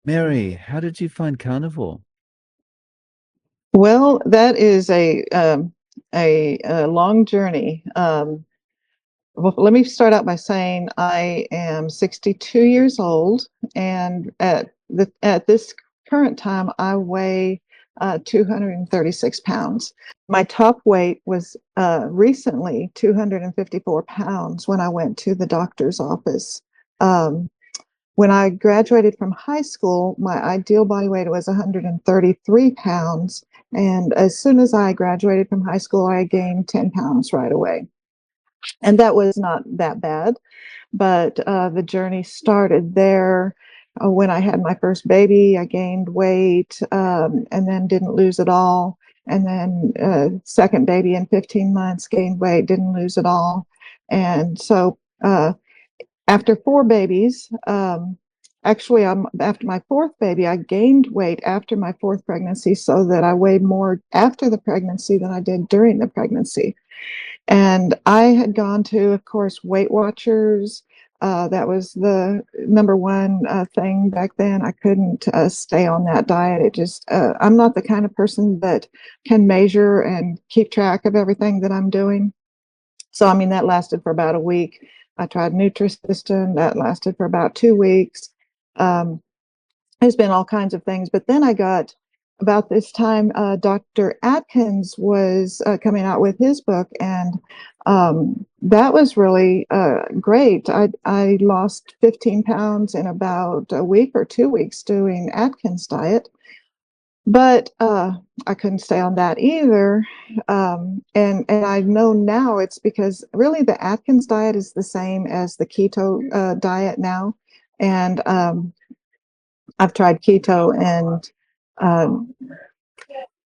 Mary, how did you find carnivore? Well, that is a long journey. Well, let me start out by saying I am 62 years old, and at this current time, I weigh 236 pounds. My top weight was recently 254 pounds when I went to the doctor's office. Um, when I graduated from high school, my ideal body weight was 133 pounds. And as soon as I graduated from high school, I gained 10 pounds right away. And that was not that bad, but the journey started there. When I had my first baby, I gained weight and then didn't lose it all. And then second baby in 15 months, gained weight, didn't lose it all. And so after four babies, actually, after my fourth baby, I gained weight after my fourth pregnancy so that I weighed more after the pregnancy than I did during the pregnancy. And I had gone to, of course, Weight Watchers. That was the number one thing back then. I couldn't stay on that diet. I'm not the kind of person that can measure and keep track of everything that I'm doing. So, I mean, that lasted for about a week. I tried Nutrisystem. That lasted for about 2 weeks. Um, there's been all kinds of things. But then I got, about this time, Dr. Atkins was coming out with his book, and that was really great. I lost 15 pounds in about a week or 2 weeks doing Atkins diet. But I couldn't stay on that either. And I know now it's because really the Atkins diet is the same as the keto diet now. And I've tried keto, and um,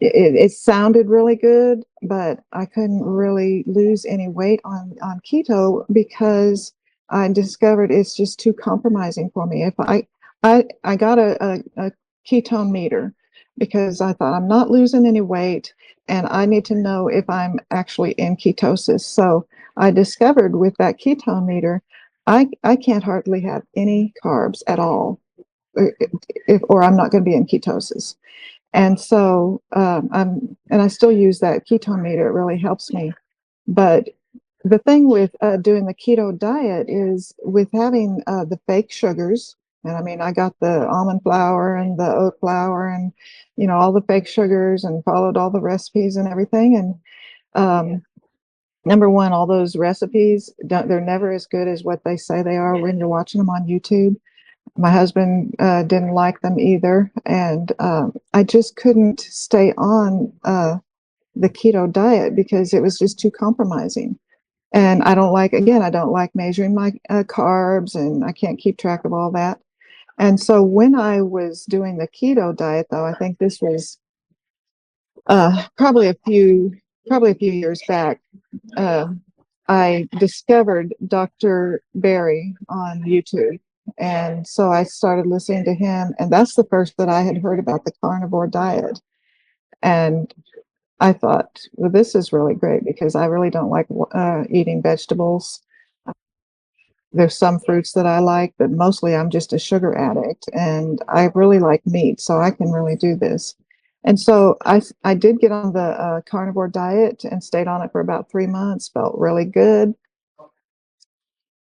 it sounded really good, but I couldn't really lose any weight on keto because I discovered it's just too compromising for me. If I got a ketone meter because I thought I'm not losing any weight and I need to know if I'm actually in ketosis. So I discovered with that ketone meter, I can't hardly have any carbs at all, or I'm not going to be in ketosis. And so and I still use that ketone meter. It really helps me. But the thing with doing the keto diet is with having the fake sugars. And I mean, I got the almond flour and the oat flour and, all the fake sugars and followed all the recipes and everything. And number one, all those recipes, they're never as good as what they say they are when you're watching them on YouTube. My husband didn't like them either, and I just couldn't stay on the keto diet because it was just too compromising. And I don't like measuring my carbs, and I can't keep track of all that. And so when I was doing the keto diet, though, I think this was probably a few years back, uh, I discovered Dr. Berry on YouTube. And so I started listening to him, and that's the first that I had heard about the carnivore diet. And I thought, well, this is really great because I really don't like eating vegetables. There's some fruits that I like, but mostly I'm just a sugar addict, and I really like meat, so I can really do this. And so I did get on the carnivore diet and stayed on it for about 3 months, felt really good.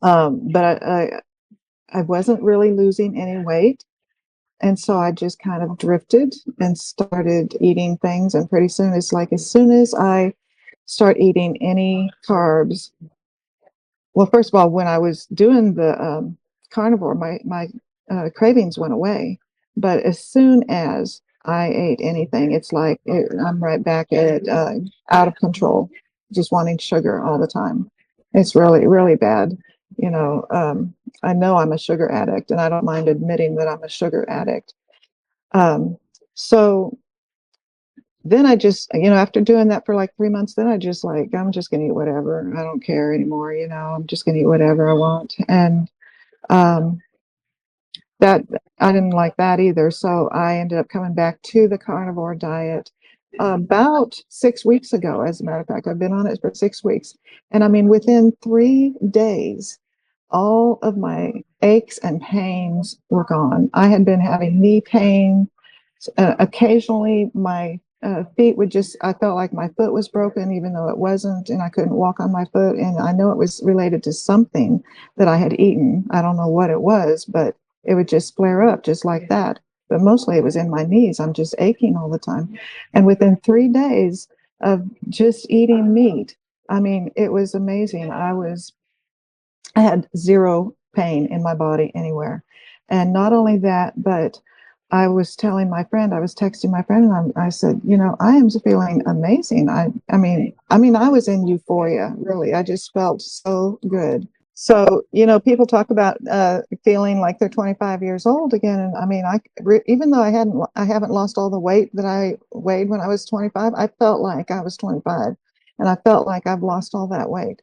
But I wasn't really losing any weight. And so I just kind of drifted and started eating things. And pretty soon, it's like as soon as I start eating any carbs, well, first of all, when I was doing the carnivore, my cravings went away. But as soon as I ate anything, it's like I'm right back at out of control, just wanting sugar all the time. It's really, really bad. You know, I know I'm a sugar addict, and I don't mind admitting that I'm a sugar addict. So then I just, after doing that for like 3 months, then I just like, I'm just going to eat whatever. I don't care anymore. I'm just going to eat whatever I want. And um, that I didn't like that either. So I ended up coming back to the carnivore diet about 6 weeks ago. As a matter of fact, I've been on it for 6 weeks. And I mean, within 3 days, all of my aches and pains were gone. I had been having knee pain. Occasionally, my feet would just, I felt like my foot was broken, even though it wasn't, and I couldn't walk on my foot. And I know it was related to something that I had eaten. I don't know what it was, but it would just flare up just like that. But mostly it was in my knees. I'm just aching all the time. And within 3 days of just eating meat, I mean, it was amazing. I had zero pain in my body anywhere. And not only that, but I was telling my friend, I was texting my friend, and I said, I am feeling amazing. I mean, I was in euphoria, really. I just felt so good. So, people talk about feeling like they're 25 years old again. And I mean, even though I haven't lost all the weight that I weighed when I was 25, I felt like I was 25, and I felt like I've lost all that weight.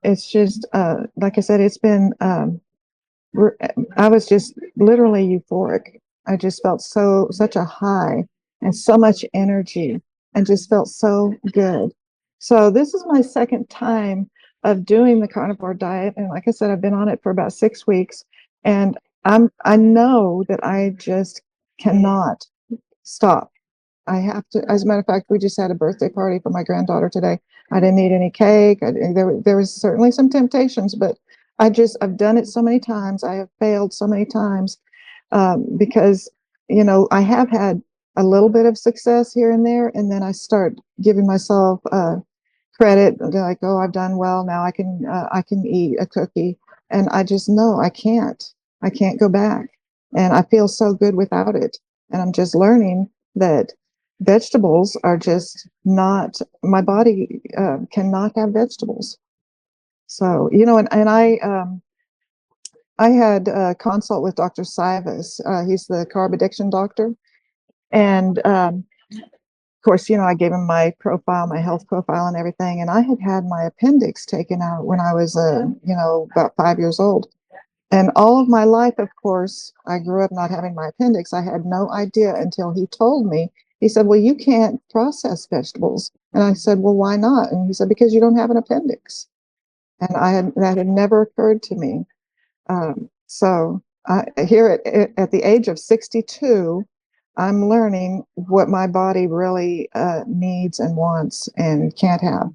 It's just like I said, it's been I was just literally euphoric. I just felt such a high and so much energy, and just felt so good. So this is my second time of doing the carnivore diet, and like I said, I've been on it for about 6 weeks, and I know that I just cannot stop. I have to. As a matter of fact, we just had a birthday party for my granddaughter today. I didn't eat any cake. There was certainly some temptations, but I've done it so many times. I have failed so many times, because I have had a little bit of success here and there, and then I start giving myself credit, like, oh, I've done well, now I can eat a cookie, and I just know I can't go back, and I feel so good without it. And I'm just learning that vegetables are just not, my body cannot have vegetables. So, and I had a consult with Dr. Sivas. He's the carb addiction doctor. And of course, I gave him my profile, my health profile, and everything. And I had had my appendix taken out when I was, about 5 years old. And all of my life, of course, I grew up not having my appendix. I had no idea until he told me. He said, "Well, you can't process vegetables." And I said, "Well, why not?" And he said, "Because you don't have an appendix." And that had never occurred to me. So here at the age of 62, I'm learning what my body really needs and wants and can't have.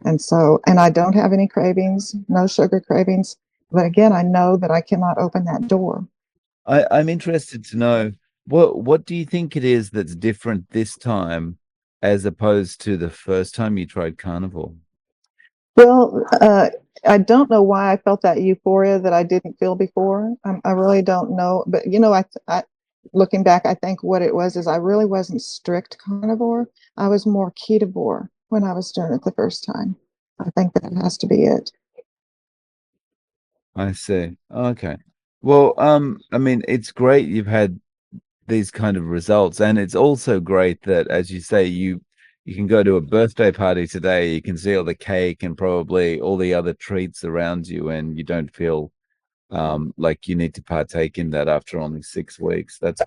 And I don't have any cravings, no sugar cravings. But again, I know that I cannot open that door. I'm interested to know what do you think it is that's different this time as opposed to the first time you tried carnivore? Well, I don't know why I felt that euphoria that I didn't feel before. I really don't know. But looking back, I think what it was is I really wasn't strict carnivore. I was more ketovore when I was doing it the first time. I think that has to be it. I see. Okay. Well, I mean, it's great you've had these kind of results, and it's also great that, as you say, you can go to a birthday party today, you can see all the cake and probably all the other treats around you, and you don't feel like you need to partake in that after only 6 weeks. That's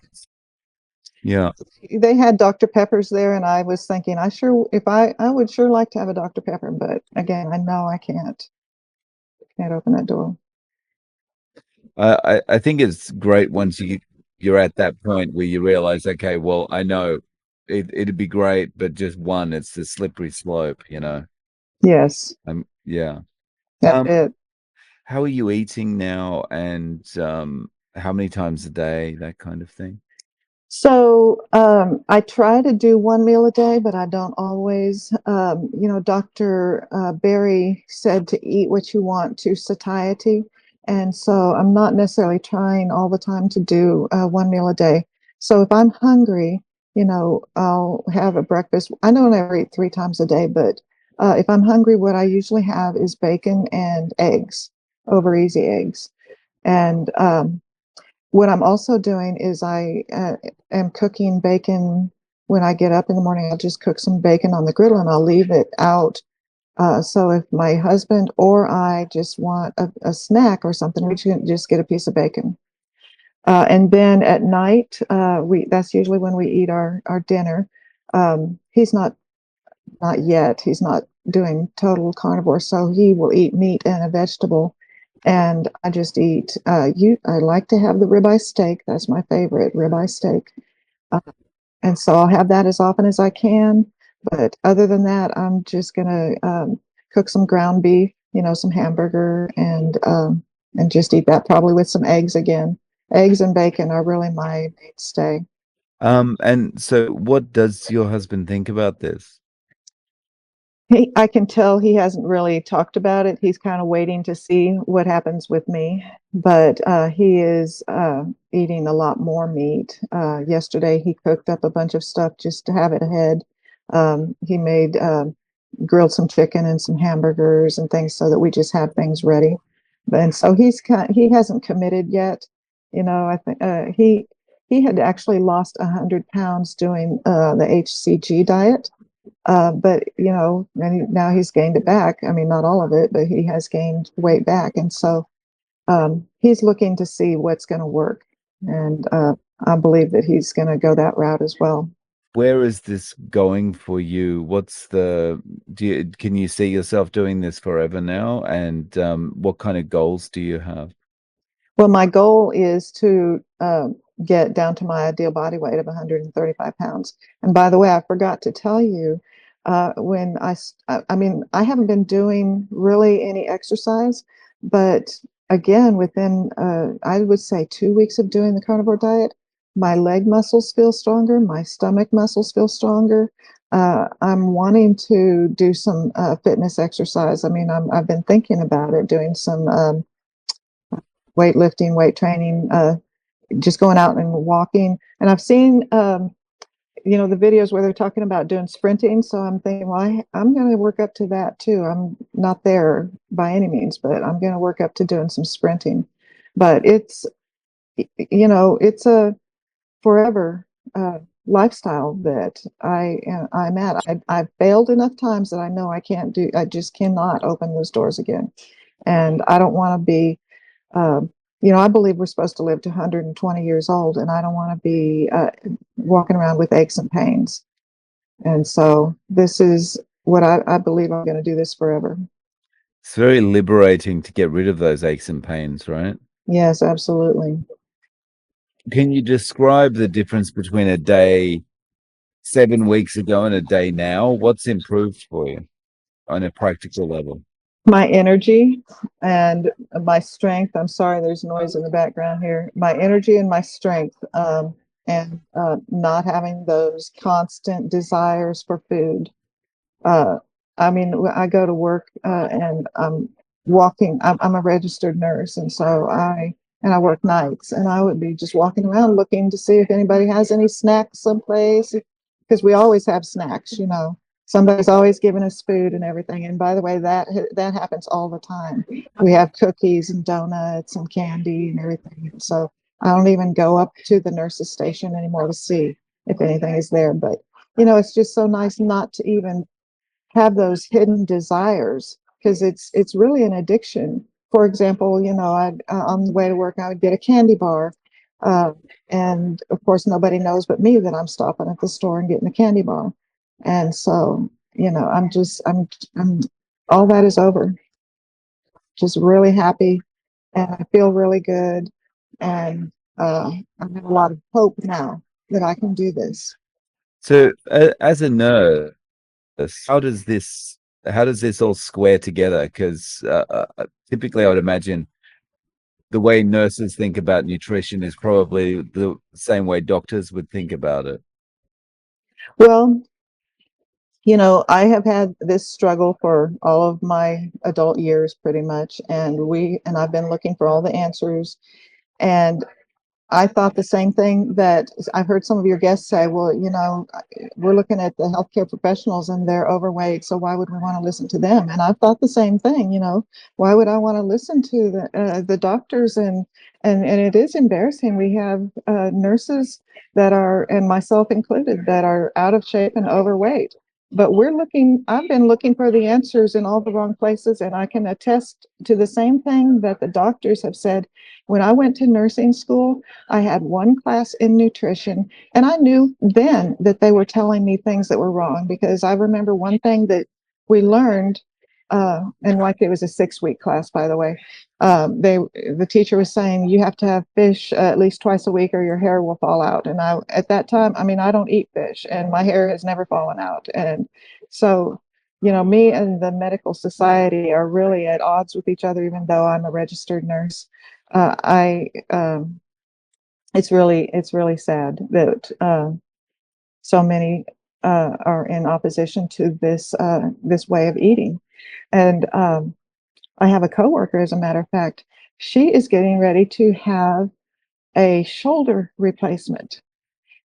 yeah. They had Dr. Peppers there, and I was thinking, I would sure like to have a Dr. Pepper, but again, I know I can't open that door. I think it's great once you're at that point where you realize, okay, well, I know it'd be great, but just one, it's the slippery slope, you know. Yes, Yeah. that's Um, it. how are you eating now, and how many times a day, that kind of thing? So I try to do one meal a day, but I don't always. Dr. Barry said to eat what you want to satiety. And so I'm not necessarily trying all the time to do one meal a day. So if I'm hungry, I'll have a breakfast. I don't ever eat 3 times a day, but if I'm hungry, what I usually have is bacon and eggs, over easy eggs. And what I'm also doing is I am cooking bacon when I get up in the morning. I'll just cook some bacon on the griddle and I'll leave it out. So if my husband or I just want a snack or something, we can just get a piece of bacon. And then at night, that's usually when we eat our dinner. He's not yet. He's not doing total carnivore, so he will eat meat and a vegetable. and I just eat. I like to have the ribeye steak. That's my favorite ribeye steak, uh, and so I'll have that as often as I can. But other than that, I'm just gonna cook some ground beef, some hamburger, and just eat that probably with some eggs again. Eggs and bacon are really my mainstay. And so what does your husband think about this? I can tell he hasn't really talked about it. He's kind of waiting to see what happens with me, but he is eating a lot more meat. Yesterday, he cooked up a bunch of stuff just to have it ahead. He made grilled some chicken and some hamburgers and things so that we just have things ready. And so he hasn't committed yet. I think he had actually lost 100 pounds doing the HCG diet, but and now he's gained it back. I mean, not all of it, but he has gained weight back, and so he's looking to see what's going to work. And I believe that he's going to go that route as well. Where is this going for you? Can you see yourself doing this forever now? And what kind of goals do you have? Well, my goal is to get down to my ideal body weight of 135 pounds. And by the way, I forgot to tell you, I mean, I haven't been doing really any exercise, but again, within, I would say 2 weeks of doing the carnivore diet, my leg muscles feel stronger, my stomach muscles feel stronger. I'm wanting to do some fitness exercise. I mean, I've been thinking about it, doing some weightlifting, weight training, just going out and walking. And I've seen, the videos where they're talking about doing sprinting. So I'm thinking, well, I'm going to work up to that too. I'm not there by any means, but I'm going to work up to doing some sprinting. But it's a forever lifestyle that I'm at. I've failed enough times that I know I just cannot open those doors again. And I don't want to be I believe we're supposed to live to 120 years old, and I don't want to be walking around with aches and pains. And so this is what I believe I'm going to do this forever. It's very liberating to get rid of those aches and pains, right? Yes, absolutely. Can you describe the difference between a day 7 weeks ago and a day now? What's improved for you on a practical level? My energy and my strength. I'm sorry, there's noise in the background here. My energy and my strength, and not having those constant desires for food. Uh, I mean, I go to work and I'm walking. I'm a registered nurse, and so I work nights, and I would be just walking around looking to see if anybody has any snacks someplace, because we always have snacks. Somebody's always giving us food and everything. And by the way, that happens all the time. We have cookies and donuts and candy and everything. So I don't even go up to the nurse's station anymore to see if anything is there. But it's just so nice not to even have those hidden desires, because it's really an addiction. For example, I on the way to work, I would get a candy bar, uh, and of course, nobody knows but me that I'm stopping at the store and getting a candy bar. And so, I'm all that is over. Just really happy, and I feel really good, and I have a lot of hope now that I can do this. So, as a nurse, how does this all square together? Because typically, I would imagine the way nurses think about nutrition is probably the same way doctors would think about it. Well, I have had this struggle for all of my adult years pretty much, and I've been looking for all the answers. And I thought the same thing that I've heard some of your guests say, well, we're looking at the healthcare professionals and they're overweight, so why would we want to listen to them? And I thought the same thing, why would I want to listen to the doctors? And it is embarrassing. We have nurses that are, and myself included, that are out of shape and overweight. But I've been looking for the answers in all the wrong places, and I can attest to the same thing that the doctors have said. When I went to nursing school, I had one class in nutrition, and I knew then that they were telling me things that were wrong, because I remember one thing that we learned and like it was a 6 week class, by the way. The teacher was saying you have to have fish at least twice a week or your hair will fall out. And I, at that time, I mean, I don't eat fish and my hair has never fallen out. And so, me and the medical society are really at odds with each other, even though I'm a registered nurse. I it's really sad that so many are in opposition to this way of eating. And I have a coworker, as a matter of fact, she is getting ready to have a shoulder replacement.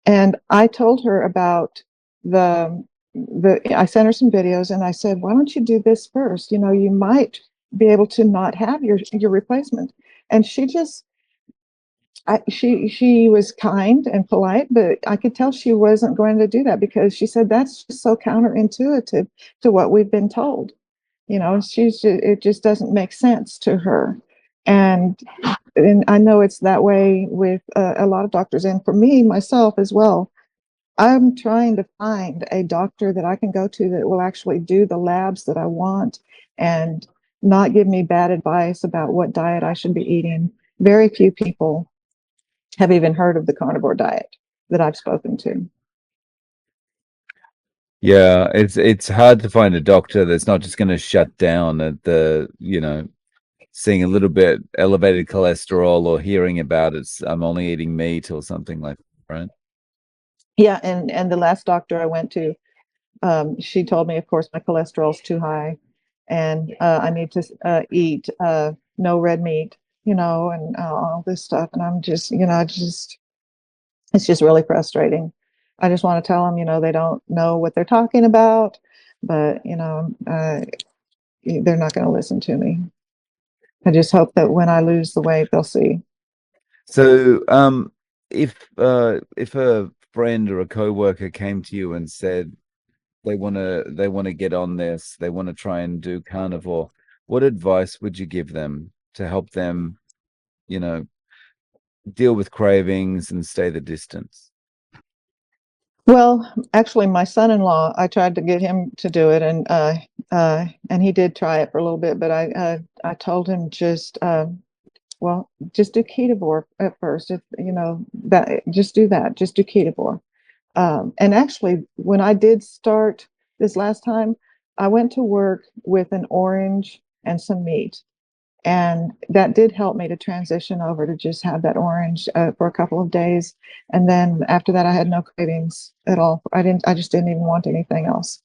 And I told her about I sent her some videos and I said, why don't you do this first? You might be able to not have your replacement. And she was kind and polite, but I could tell she wasn't going to do that because she said that's just so counterintuitive to what we've been told. It just doesn't make sense to her. And and I know it's that way with a lot of doctors, and for me myself as well. I'm trying to find a doctor that I can go to that will actually do the labs that I want and not give me bad advice about what diet I should be eating. Very few people have even heard of the carnivore diet that I've spoken to. Yeah, it's hard to find a doctor that's not just going to shut down at the, seeing a little bit elevated cholesterol or hearing about it's I'm only eating meat or something like that, right? Yeah, and the last doctor I went to, she told me, of course, my cholesterol's too high, and I need to eat no red meat, and all this stuff. And I'm just, it's just really frustrating. I just want to tell them, they don't know what they're talking about, but they're not going to listen to me. I just hope that when I lose the weight, they'll see. So, if a friend or a coworker came to you and said they want to get on this, they want to try and do carnivore, what advice would you give them to help them, you know, deal with cravings and stay the distance? Well, actually, my son-in-law, I tried to get him to do it, and he did try it for a little bit, but I told him just do ketovore at first. If that, just do that, just do ketovore. And actually, when I did start this last time, I went to work with an orange and some meat. And that did help me to transition over to just have that orange for a couple of days. And then after that, I had no cravings at all. I just didn't even want anything else.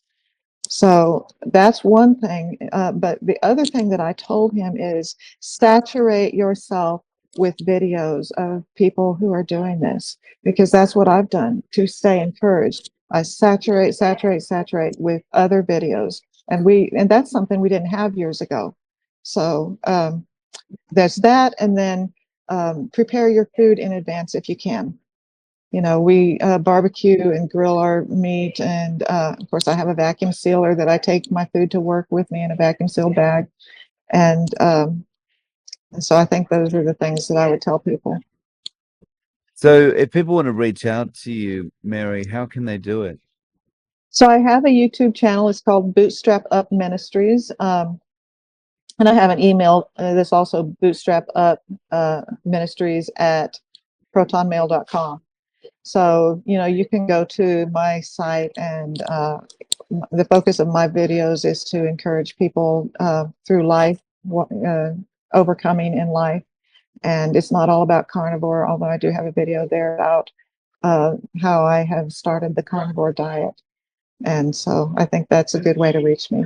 So that's one thing. But the other thing that I told him is saturate yourself with videos of people who are doing this, because that's what I've done to stay encouraged. I saturate with other videos. And that's something we didn't have years ago. So there's that. And then prepare your food in advance if you can. We barbecue and grill our meat. And of course, I have a vacuum sealer that I take my food to work with me in a vacuum sealed bag. And so I think those are the things that I would tell people. So, if people want to reach out to you, Mary, how can they do it? So I have a YouTube channel. It's called Bootstrap Up Ministries. And I have an email that's also bootstrap up ministries at protonmail.com. So, you can go to my site, and the focus of my videos is to encourage people through life, overcoming in life. And it's not all about carnivore, although I do have a video there about how I have started the carnivore diet. And so I think that's a good way to reach me.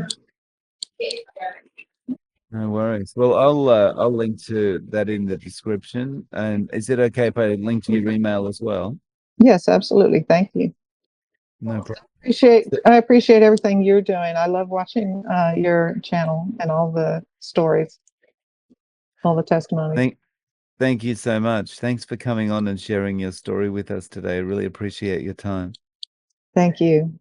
No worries. Well, I'll link to that in the description. And is it okay if I link to your email as well? Yes, absolutely. Thank you. No problem. I appreciate everything you're doing. I love watching your channel and all the stories, all the testimonies. Thank Thank you so much. Thanks for coming on and sharing your story with us today. I really appreciate your time. Thank you.